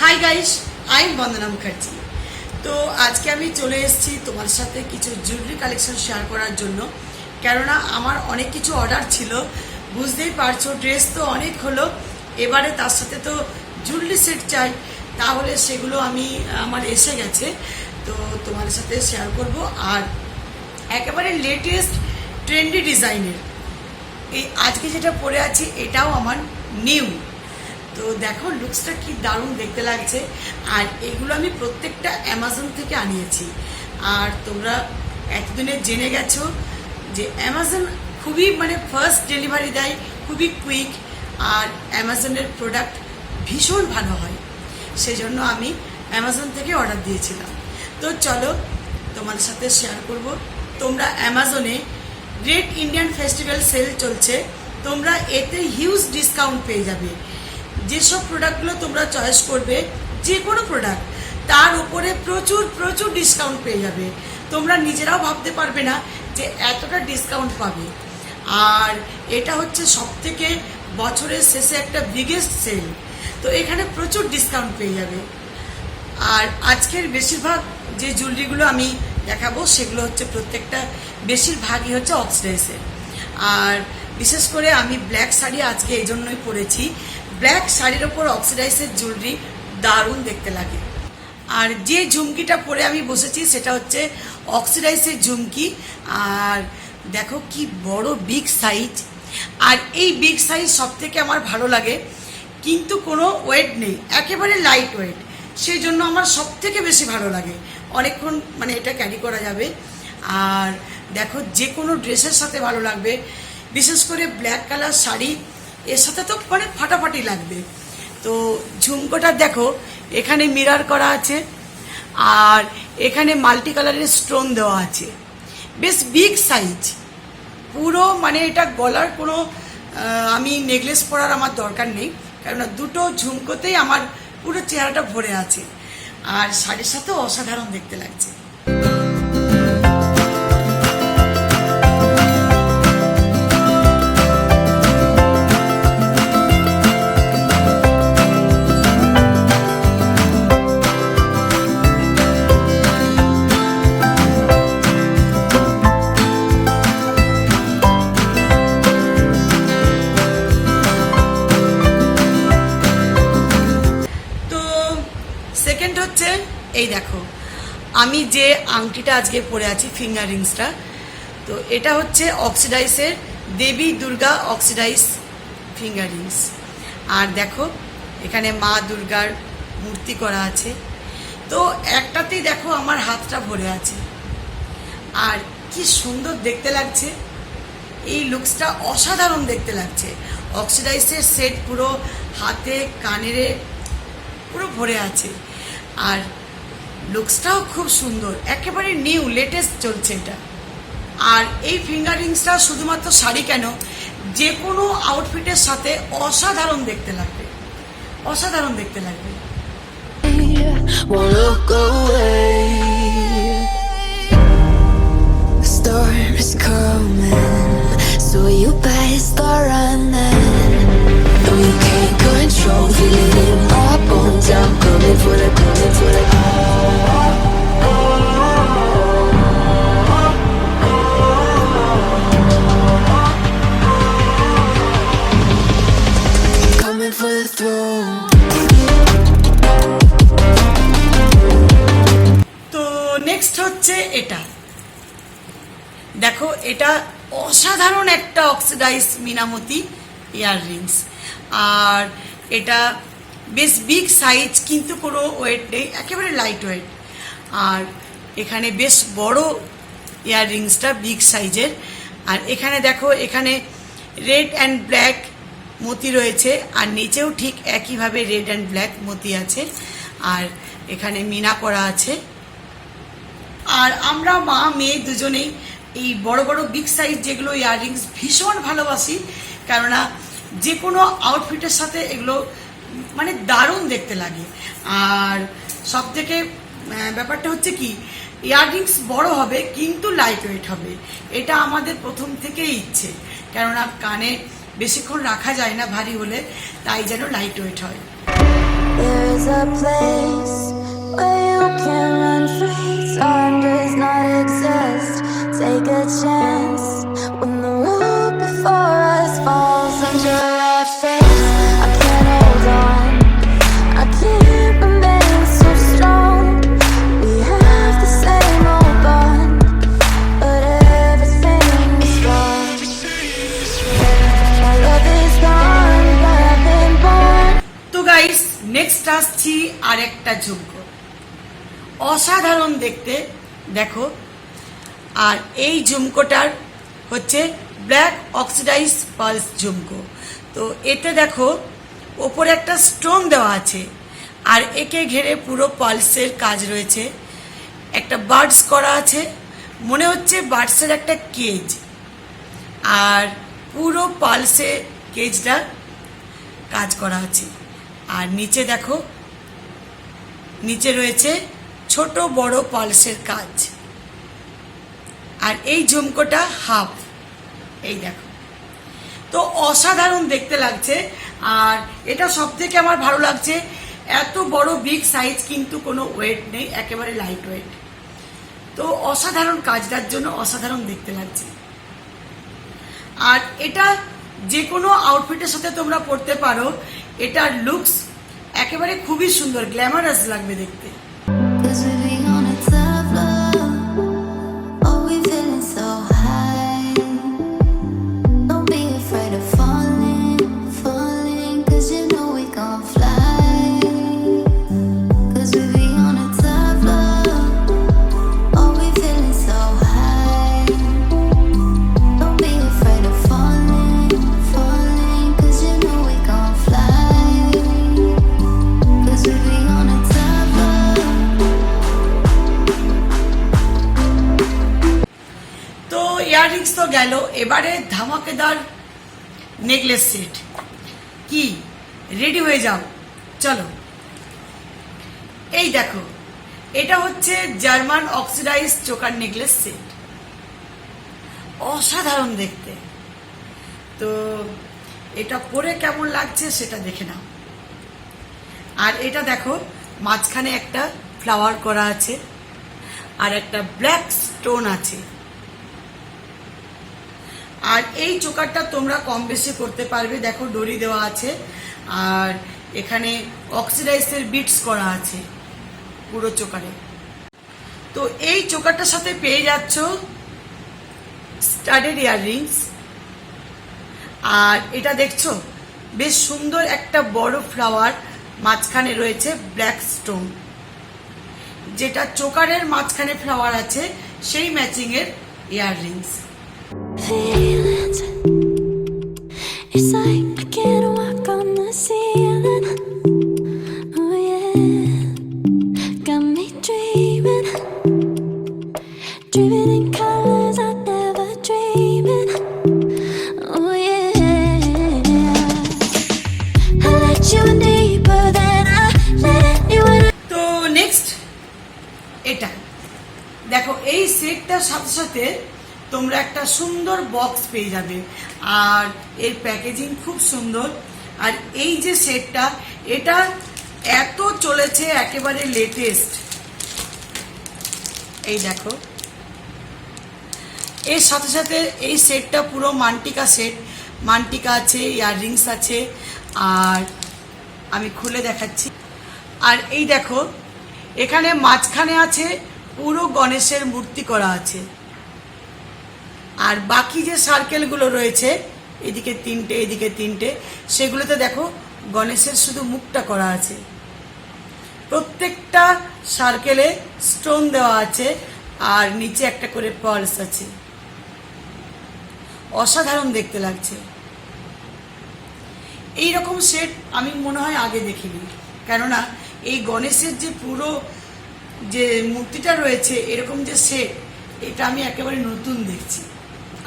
Hi guys, I am বন্দনা মুখার্জি। তো আজকে আমি চলে এসেছি তোমার সাথে কিছু জুয়েলারি কালেকশন শেয়ার করার জন্য, কেননা আমার অনেক কিছু অর্ডার ছিল। বুঝতেই পারছো, ড্রেস তো অনেক হলো, এবারে তার সাথে তো জুয়েলারি সেট চাই, তাহলে সেগুলো আমার এসে গেছে। তো তোমার সাথে শেয়ার করব। আর একেবারে লেটেস্ট ট্রেন্ডি ডিজাইনের এই আজকে যেটা পরে আছি এটাও আমার নিউ। তো দেখো লুকসটা কি দারুণ দেখতে লাগছে। আর এগুলো আমি প্রত্যেকটা অ্যামাজন থেকে আনিয়েছি। আর তোমরা এতদিনে জেনে গেছো যে অ্যামাজন খুবই ফার্স্ট ডেলিভারি দেয়, খুবই কুইক। আর অ্যামাজনের প্রোডাক্ট ভীষণ ভালো হয়, সেজন্য আমি অ্যামাজন থেকে অর্ডার দিয়েছিলাম। তো চলো তোমাদের সাথে শেয়ার করব। তোমরা অ্যামাজনে গ্রেট ইন্ডিয়ান ফেস্টিভ্যাল সেল চলছে, তোমরা এতে হিউজ ডিসকাউন্ট পেয়ে যাবে। যেসব প্রোডাক্টগুলো তোমরা চয়েস করবে, যে কোনো প্রোডাক্ট, তার উপরে প্রচুর প্রচুর ডিসকাউন্ট পেয়ে যাবে। তোমরা নিজেরাও ভাবতে পারবে না যে এতটা ডিসকাউন্ট পাবে। আর এটা হচ্ছে সবথেকে বছরের শেষে একটা বিগেস্ট সেল, তো এখানে প্রচুর ডিসকাউন্ট পেয়ে যাবে। আর আজকের বেশিরভাগ যে জুয়েলারিগুলো আমি দেখাবো সেগুলো হচ্ছে প্রত্যেকটা বেশিরভাগই হচ্ছে অক্সিডাইজের। আর বিশেষ করে আমি ব্ল্যাক শাড়ি আজকে এই জন্যই পরেছি। ব্ল্যাক শাড়ির ওপর অক্সিডাইজের জুয়েলারি দারুণ দেখতে লাগে। আর যে ঝুমকিটা পরে আমি বসেছি সেটা হচ্ছে অক্সিডাইজের ঝুমকি। আর দেখো কি বড় বিগ সাইজ। আর এই বিগ সাইজ সব থেকে আমার ভালো লাগে, কিন্তু কোনো ওয়েট নেই, একেবারে লাইট ওয়েট, সেই জন্য আমার সব থেকে বেশি ভালো লাগে। অনেকক্ষণ এটা ক্যারি করা যাবে। আর দেখো যে কোনো ড্রেসের সাথে ভালো লাগবে, বিশেষ করে ব্ল্যাক কালার শাড়ি এর সাথে তো ফাটাফাটি লাগবে। তো ঝুমকোটা দেখো এখানে মিরর করা আছে, আর এখানে মাল্টি কালারের স্টোন দেওয়া আছে। বেশ বিগ সাইজ পুরো, এটা গলার কোনো আমি নেকলেস পরার আমার দরকার নেই, কেননা দুটো ঝুমকোতেই আমার পুরো চেহারাটা ভরে আছে। আর শাড়ির সাথেও অসাধারণ দেখতে লাগছে। সেকেন্ড হচ্ছে এই দেখো, আমি যে আংটিটা আজকে পরে আছি, ফিঙ্গার রিংসটা, তো এটা হচ্ছে অক্সিডাইজের দেবী দুর্গা অক্সিডাইজ ফিঙ্গার রিংস। আর দেখো এখানে মা দুর্গার মূর্তি করা আছে। তো একটাতেই দেখো আমার হাতটা ভরে আছে। আর কি সুন্দর দেখতে লাগছে, এই লুকসটা অসাধারণ দেখতে লাগছে। অক্সিডাইজের সেট পুরো হাতে কানের পুরো ভরে আছে। আর লুকসটাও খুব সুন্দর, একেবারে নিউ লেটেস্ট চলছে এটা। আর এই ফিঙ্গার রিংসটা শুধুমাত্র শাড়ি কেন, যে কোনো আউটফিটের সাথে অসাধারণ দেখতে লাগবে, অসাধারণ দেখতে লাগবে। তো নেক্সট হচ্ছে এটা দেখো, এটা অসাধারণ একটা অক্সিডাইজ মিনামতি ইয়াররিংস। আর এটা বেশ বিগ সাইজ, কিন্তু কোনো ওয়েট নেই, একেবারে লাইট ওয়েট। আর এখানে বেশ বড় ইয়াররিংসটা বিগ সাইজের। আর এখানে দেখো এখানে রেড অ্যান্ড ব্ল্যাক মতি রয়েছে, আর নিচেও ঠিক একইভাবে রেড অ্যান্ড ব্ল্যাক মতি আছে। আর এখানে মিনা করা আছে। আর আমরা মা মেয়ে দুজনেই এই বড় বড় বিগ সাইজ যেগুলো ইয়াররিংস ভীষণ ভালোবাসি, কেননা যে কোনো আউটফিটের সাথে এগুলো দারুণ দেখতে লাগে। আর সব থেকে ব্যাপারটা হচ্ছে কি, ইয়াররিংস বড় হবে কিন্তু লাইট ওয়েট হবে, এটা আমাদের প্রথম থেকেই ইচ্ছে। কেননা কানে বেশিক্ষণ রাখা যায় না ভারী হলে, তাই যেন লাইট ওয়েট হয়। There's a place where you can run free. Time does not exist. Take a chance when the road before us falls under our face. I can't hold on, I can't remain so strong. We have the same old bond, but everything is gone. My love is gone, but I've been born. তো guys, next আসছি আরেকটা ঝুমকো। অসাধারণ দেখতে, দেখো। আর এই ঝুমকোটার হচ্ছে black oxidise pulse ঝুমকো। তো এতে দেখো ওপরে একটা স্টোন দেওয়া আছে, আর একে ঘিরে পুরো পালসের কাজ রয়েছে। একটা বার্ডস করা আছে, মনে হচ্ছে বার্ডসের একটা কেজ, আর পুরো পালসে কেজটা কাজ করা আছে। আর নিচে দেখো, নিচে রয়েছে ছোট বড় পালসের কাজ। আর এই ঝুমকোটা হাফ, এই দেখো। তো অসাধারণ দেখতে লাগছে। আর এটা সব থেকে আমার ভালো লাগছে, এত বড় বিগ সাইজ কিন্তু কোনো ওয়েট নেই, একেবারে লাইট ওয়েট। তো অসাধারণ কাজটার জন্য অসাধারণ দেখতে লাগছে। আর এটা যে কোনো আউটফিটের সাথে তোমরা পরতে পারো। এটার লুকস একেবারে খুবই সুন্দর, গ্ল্যামারাস লাগবে দেখতে। Cause we be on a tough love. Oh, we feeling so high. Don't be afraid of falling, falling. Cause you know we gon' fly. Cause we be on a tough love. Oh, we feeling so high. Don't be afraid of falling, falling. Cause you know we gon' fly. Cause we be on a tough love. তো earrings তো গেল, এবারে ধামাকেদার necklace set. কি ready হয়ে যাও, চলো। এই দেখো, এটা হচ্ছে German oxidise choker necklace set. অসাধারণ দেখতে। তো এটা পরে কেমন লাগছে সেটা দেখে নাও। আর এটা দেখো, মাঝখানে একটা ফ্লাওয়ার করা আছে, আর একটা ব্ল্যাক স্টোন আছে। আর এই চোকারটা তোমরা কম বেশি করতে পারবে, দেখো ডরি দেওয়া আছে, আর এখানে অক্সিডাইজের বিটস করা আছে পুরো চোকারে। তো এই চোকারটার সাথে পেয়ে যাচ্ছ স্টাডেড ইয়াররিংস। আর এটা দেখছো বেশ সুন্দর একটা বড় ফ্লাওয়ার, মাঝখানে রয়েছে ব্ল্যাক স্টোন, যেটা চোকারের মাঝখানে ফ্লাওয়ার আছে সেই ম্যাচিং এর earrings. Feelings, it's like I can't walk on the ceiling. Oh yeah, got me dreaming, dreaming in colors I never dreamed. Oh yeah, I let you in deeper than I let you in. তো next এটা দেখো, এই সেটটার সাথে সাথে তোমরা একটা সুন্দর box পেয়ে যাবে। আর এর প্যাকেজিং খুব সুন্দর। আর এই যে সেটটা, এটা এত চলেছে, একেবারে লেটেস্ট। এই দেখো, এর সাথে সাথে এই সেটটা পুরো মান্টিকা সেট, মান্টিকা আছে, ইয়াররিংস আছে। আর আমি খুলে দেখাচ্ছি। আর এই দেখো, এখানে মাঝখানে আছে পুরো গণেশের মূর্তি করা আছে। আর বাকি যে সার্কেলগুলো রয়েছে, এদিকে তিনটে এদিকে তিনটে, সেগুলোতে দেখো গণেশের শুধু মুখটা করা আছে। প্রত্যেকটা সার্কেলে স্টোন দেওয়া আছে, আর নিচে একটা করে পার্লস আছে। অসাধারণ দেখতে লাগছে। এই রকম সেট আমি মনে হয় আগে দেখিনি, কেননা এই গণেশের যে পুরো যে মূর্তিটা রয়েছে, এরকম যে সেট, এটা আমি একেবারে নতুন দেখছি।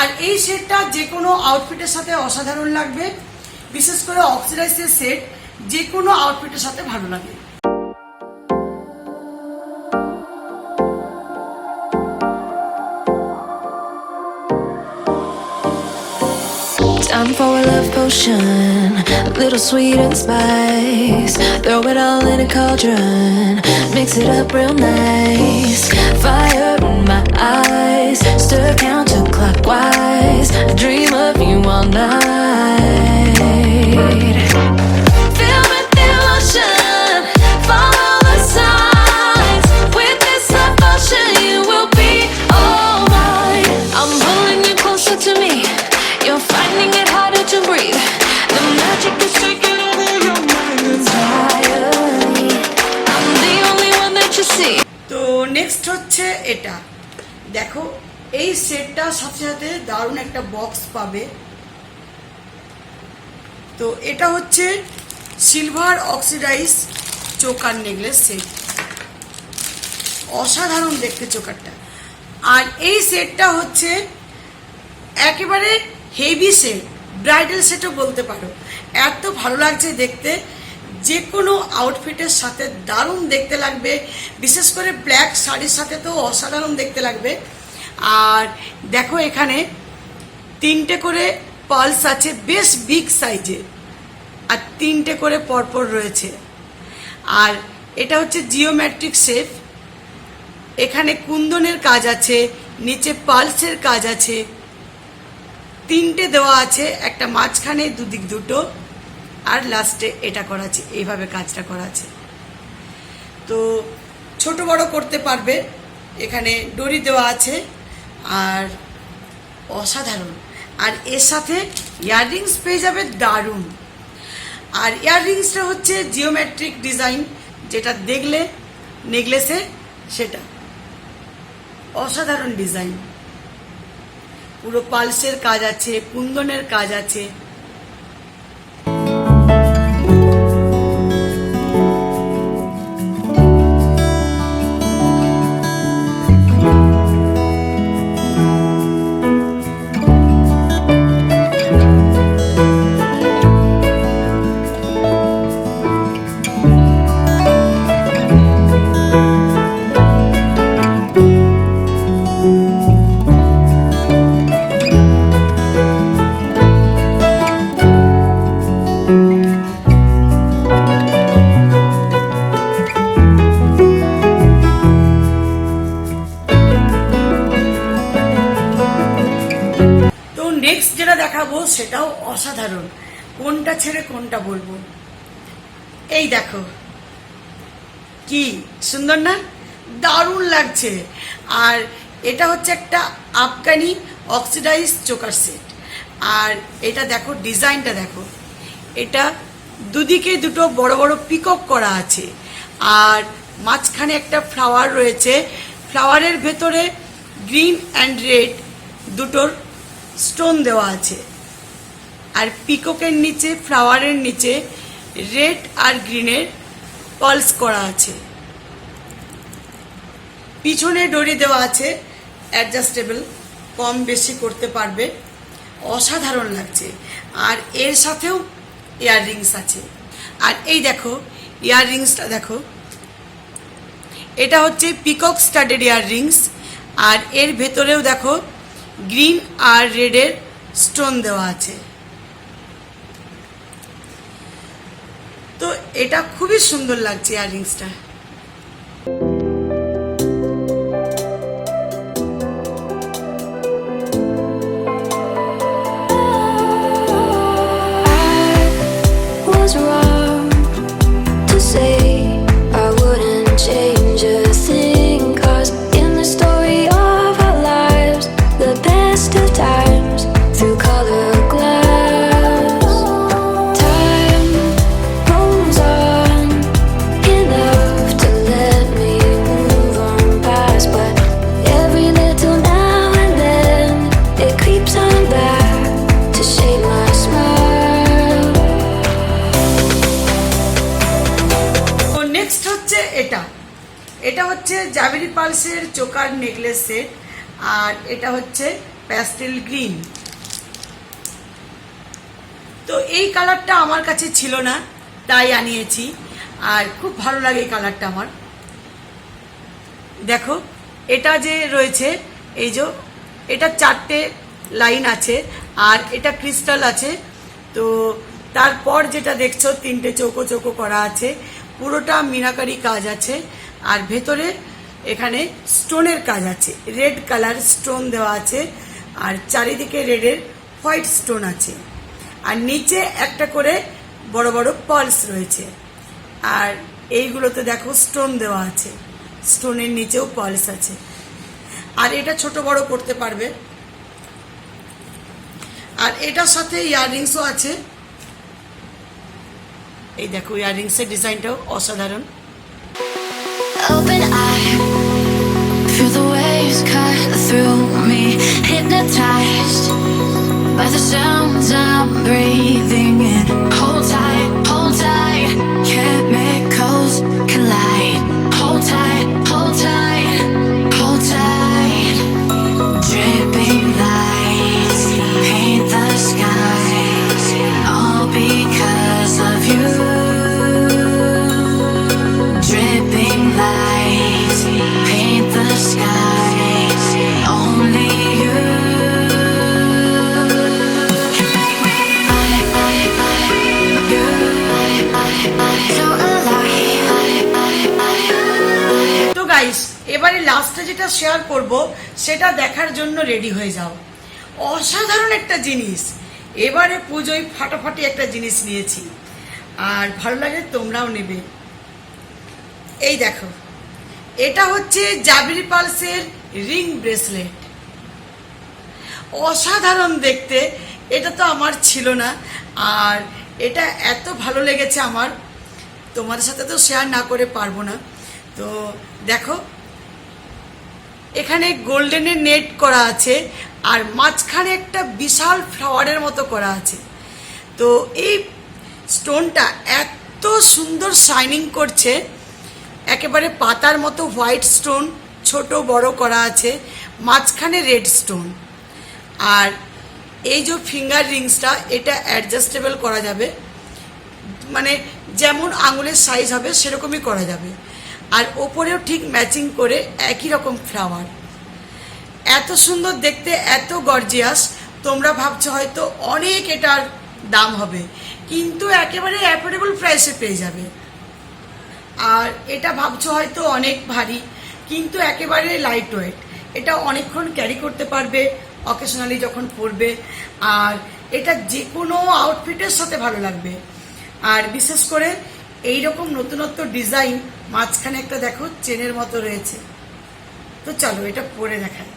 আর এই সেটটা যে কোনো আউটফিটের সাথে অসাধারণ লাগবে, বিশেষ করে অক্সিডাইজের সেট যে কোনো আউটফিটের সাথে ভালো লাগে। Time for a love potion. little sweet and spice. Throw it all in a cauldron, mix it up real nice. Fire in my eyes, stir counterclockwise. I dream of you all night. Feel with the emotion, follow the signs. With this devotion, you will be all mine. I'm pulling you closer to me. You're finding it harder to breathe. The magic is taking over your mind entirely. I'm the only one that you see. তো next হচ্ছে এটা দেখো, এই সেটটার সাথে সাথে দারুণ একটা box পাবে। তো এটা হচ্ছে silver oxidise choker necklace set, অসাধারণ দেখতে চোকারটা। আর এই সেটটা হচ্ছে একেবারে হেভি সেট, ব্রাইডাল সেটও বলতে পারো। এত ভালো লাগছে দেখতে, যে কোনো আউটফিটের সাথে দারুণ দেখতে লাগবে, বিশেষ করে ব্ল্যাক শাড়ির সাথে তো অসাধারণ দেখতে লাগবে। আর দেখো এখানে 3টে করে পালস আছে, বেশ বিগ সাইজে, আর 3টে করে পরপর রয়েছে। আর এটা হচ্ছে জিওমেট্রিক শেপ, এখানে কুন্দনের কাজ আছে, নিচে পালসের কাজ আছে, 3টে দেওয়া আছে, একটা মাঝখানে দুদিক দুটো, আর লাস্টে এটা করা আছে, এইভাবে কাজটা করা আছে। তো ছোট বড় করতে পারবে, এখানে ডরি দেওয়া আছে, আর অসাধারণ। আর এর সাথে ইয়াররিংস পেয়ে যাবে দারুণ। আর ইয়াররিংসটা হচ্ছে জিওমেট্রিক ডিজাইন, যেটা দেখলে নেকলেসে সেটা অসাধারণ ডিজাইন। পুরো পালসের কাজ আছে, কুন্দনের কাজ আছে। নেক্সট যেটা দেখাবো সেটাও অসাধারণ, কোনটা ছেড়ে কোনটা বলবো। এই দেখো কি সুন্দর না, দারুণ লাগছে। আর এটা হচ্ছে একটা আফগানি অক্সিডাইজ চোকার সেট। আর এটা দেখো ডিজাইনটা দেখো, এটা দুদিকে দুটো বড় বড় পিকক করা আছে, আর মাঝখানে একটা ফ্লাওয়ার রয়েছে, ফ্লাওয়ারের ভেতরে গ্রিন অ্যান্ড রেড দুটোর স্টোন দেওয়া আছে। আর পিককের নিচে, ফ্লাওয়ারের নিচে রেড আর গ্রিনের পালস করা আছে। পিছনে ডরি দেওয়া আছে, অ্যাডজাস্টেবল, কম বেশি করতে পারবে, অসাধারণ লাগছে। আর এর সাথেও ইয়াররিংস আছে। আর এই দেখো ইয়াররিংসটা দেখো, এটা হচ্ছে পিকক স্টাডেড ইয়াররিংস। আর এর ভেতরেও দেখো গ্রিন আর রেডের স্টোন দেওয়া আছে। তো এটা খুবই সুন্দর লাগছে ইয়াররিংসটা। এটা হচ্ছে জাভেরি পালসের চোকার নেকলেস সেট। আর এটা হচ্ছে প্যাস্টেল গ্রিন। তো এই কালারটা আমার কাছে ছিল না, তাই আনিয়েছি। আর খুব ভালো লাগে এই কালারটা আমার। দেখো এটা যে রয়েছে, এই যে এটা 4টে লাইন আছে, আর এটা ক্রিস্টাল আছে। তো তারপর যেটা দেখছো 3টে চৌকো চৌকো করা আছে, পুরোটা মিনাকারি কাজ আছে। আর ভেতরে এখানে স্টোনের কাজ আছে, রেড কালার স্টোন দেওয়া আছে, আর চারিদিকে রেডের হোয়াইট স্টোন আছে। আর নিচে একটা করে বড় বড় পার্লস রয়েছে। আর এইগুলোতে দেখো স্টোন দেওয়া আছে, স্টোনের নিচেও পার্লস আছে। আর এটা ছোট বড় করতে পারবে। আর এটার সাথে ইয়াররিংসও আছে। এই দেখো ইয়াররিংসের ডিজাইনটাও অসাধারণ। Open eye, feel the waves cut through me, hypnotized by the sounds I'm breathing in. Hold tight, chemicals collide. Hold tight, hold tight, hold tight. Dripping lights paint the skies, all because of you. Dripping lights paint the skies, only you can make me so alive. তো guys, এবারে লাস্টে যেটা share করব সেটা দেখার জন্য ready হয়ে যাও। অসাধারণ একটা জিনিস, এবারে পুজোয় ফাটাফাটি একটা জিনিস নিয়েছি, আর ভালো লাগে তোমরাও নেবে। এই দেখো, এটা হচ্ছে জাবিরি পালসের রিং ব্রেসলেট। অসাধারণ দেখতে, এটা তো আমার ছিল না, আর এটা এত ভালো লেগেছে আমার, তোমার সাথে তো শেয়ার না করে পারবো না। তো দেখো, এখানে গোল্ডেনের নেট করা আছে, আর মাঝখানে একটা বিশাল ফ্লাওয়ারের মতো করা আছে। তো এই স্টোনটা এত সুন্দর শাইনিং করছে, একেবারে পাতার মতো হোয়াইট স্টোন ছোট বড় করা আছে, মাঝখানে রেড স্টোন। আর এই যে ফিঙ্গার রিংসটা, এটা অ্যাডজাস্টেবল করা যাবে, মানে যেমন আঙুলের সাইজ হবে সেরকমই করা যাবে। আর ওপরেও ঠিক ম্যাচিং করে একই রকম ফ্লাওয়ার। এত সুন্দর দেখতে, এত গর্জিয়াস। তোমরা ভাবছো হয়তো অনেক এটার দাম হবে, কিন্তু একেবারে অ্যাফোর্ডেবল প্রাইসে পেয়ে যাবে। আর এটা ভাবছো হয়তো অনেক ভারী, কিন্তু একেবারে লাইট ওয়েট। এটা অনেকক্ষণ ক্যারি করতে পারবে অকেশনালি যখন পরবে, আর এটা যে কোনো আউটফিটের সাথে ভালো লাগবে। আর বিশেষ করে এই রকম নতুনত্ব ডিজাইন, মাঝখানে একটা দেখো চেনের মতো রয়েছে। তো চলো এটা পরে দেখাই।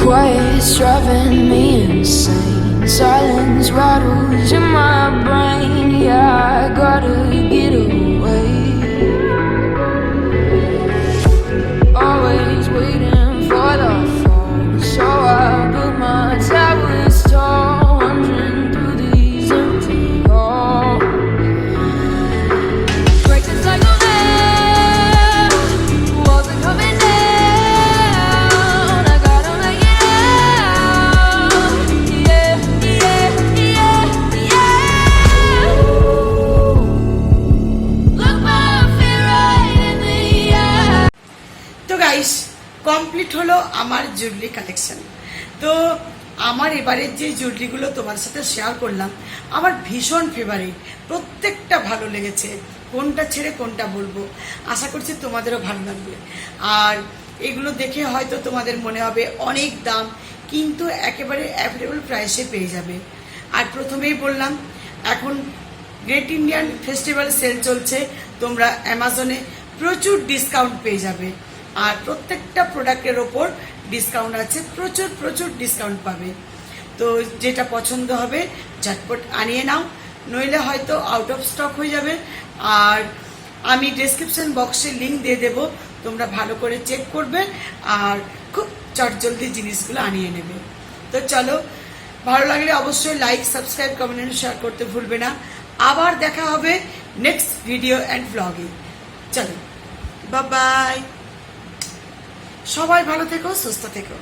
Quiet's driving me insane. Silence rattles in my brain. Yeah, I gotta get away. Always waiting for the fall, so I built my towers tall, wandering through these empty halls. Break the cycle now, walls are coming down. I gotta make it out. Yeah, yeah, yeah, yeah. Look my fear right in the eye. তো guys, complete হলো আমার jewellery collection. তো আমার এবারের যে জুয়েলারিগুলো তোমার সাথে share করলাম, আমার ভীষণ ফেভারিট, প্রত্যেকটা ভালো লেগেছে। কোনটা ছেড়ে কোনটা বলবো, আশা করছি তোমাদেরও ভালো লাগবে। আর এগুলো দেখে হয়তো তোমাদের মনে হবে অনেক দাম, কিন্তু একেবারে অ্যাফোর্ডেবল প্রাইসে পেয়ে যাবে। আর প্রথমেই বললাম, এখন গ্রেট ইন্ডিয়ান ফেস্টিভ্যাল সেল চলছে, তোমরা অ্যামাজনে প্রচুর ডিসকাউন্ট পেয়ে যাবে। আর প্রত্যেকটা প্রোডাক্টের ওপর ডিসকাউন্ট আছে, প্রচুর প্রচুর ডিসকাউন্ট পাবে। তো যেটা পছন্দ হবে ঝটপট আনিয়ে নাও, নইলে হয়তো আউট অফ স্টক হয়ে যাবে। আর আমি ডেসক্রিপশন বক্সে লিঙ্ক দিয়ে দেবো, তোমরা ভালো করে চেক করবে আর খুব চটজলদি জিনিসগুলো আনিয়ে নেবে। তো চলো, ভালো লাগলে অবশ্যই লাইক, সাবস্ক্রাইব, কমেন্ট, শেয়ার করতে ভুলবে না। আবার দেখা হবে নেক্সট ভিডিও অ্যান্ড ব্লগে। চলো, বাই বাই, সবাই ভালো থেকো, সুস্থ থেকো।